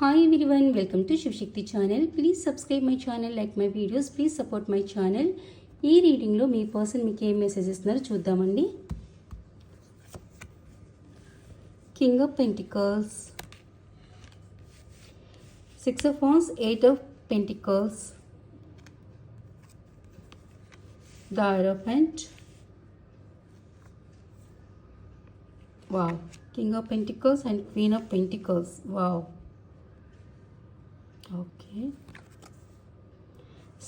Hi everyone, welcome to Shivshakti channel. Please subscribe my channel, like my videos, please support my channel. ఈ రీడింగ్లో మీ person మీకు ఏం message ఇస్తున్నారో చూద్దామండి. King of pentacles, 6 of wands, 8 of pentacles, the hierophant. Wow, king of pentacles and queen of pentacles. Wow. Okay,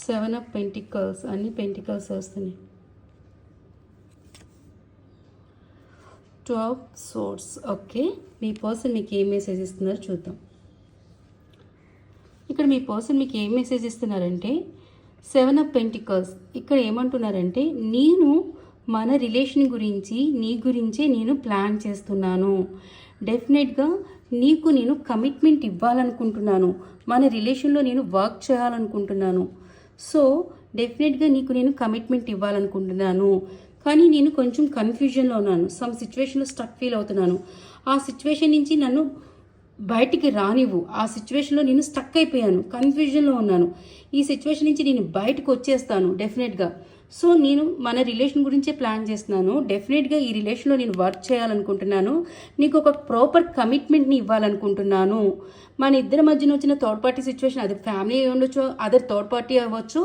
7 of pentacles, అన్ని pentacles వస్తున్నాయి. 12 swords. Okay, మీ person మీకు ఏం message ఇస్తున్నారో చూద్దాం. ఇక్కడ మీ పర్సన్ మీకు ఏం మెసేజ్ ఇస్తున్నారంటే 7 of pentacles. ఇక్కడ ఏమంటున్నారంటే నేను మన రిలేషన్ గురించి నీ గురించే నేను ప్లాన్ చేస్తున్నాను. డెఫినెట్గా నీకు నేను కమిట్మెంట్ ఇవ్వాలనుకుంటున్నాను. మన రిలేషన్లో నేను వర్క్ చేయాలనుకుంటున్నాను. సో డెఫినెట్గా నీకు నేను కమిట్మెంట్ ఇవ్వాలనుకుంటున్నాను. కానీ నేను కొంచెం కన్ఫ్యూజన్లో ఉన్నాను. సమ్ సిచ్యువేషన్లో స్టక్ ఫీల్ అవుతున్నాను. ఆ సిచ్యువేషన్ నుంచి నన్ను బయటికి రానివ్వు. ఆ సిచ్యువేషన్లో నేను స్టక్ అయిపోయాను, కన్ఫ్యూజన్లో ఉన్నాను. ఈ సిచ్యువేషన్ నుంచి నేను బయటకు వచ్చేస్తాను డెఫినెట్గా. సో నేను మన రిలేషన్ గురించే ప్లాన్ చేస్తున్నాను. డెఫినెట్గా ఈ రిలేషన్లో నేను వర్క్ చేయాలనుకుంటున్నాను. నీకు ఒక ప్రాపర్ కమిట్మెంట్ని ఇవ్వాలనుకుంటున్నాను. మన ఇద్దరి మధ్యన వచ్చిన థర్డ్ పార్టీ సిచ్యువేషన్, అది ఫ్యామిలీ అయి ఉండొచ్చు, అదర్ థర్డ్ పార్టీ అవ్వచ్చు.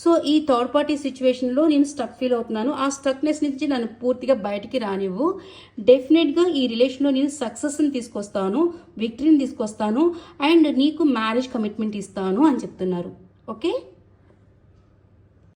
సో ఈ థర్డ్ పార్టీ సిచ్యువేషన్లో నేను స్టక్ ఫీల్ అవుతున్నాను. ఆ స్టక్నెస్ నుంచి నన్ను పూర్తిగా బయటికి రానివ్వు. డెఫినెట్గా ఈ రిలేషన్లో నేను సక్సెస్ని తీసుకొస్తాను, విక్టరీని తీసుకొస్తాను, అండ్ నీకు మ్యారేజ్ కమిట్మెంట్ ఇస్తాను అని చెప్తున్నారు. ఓకే.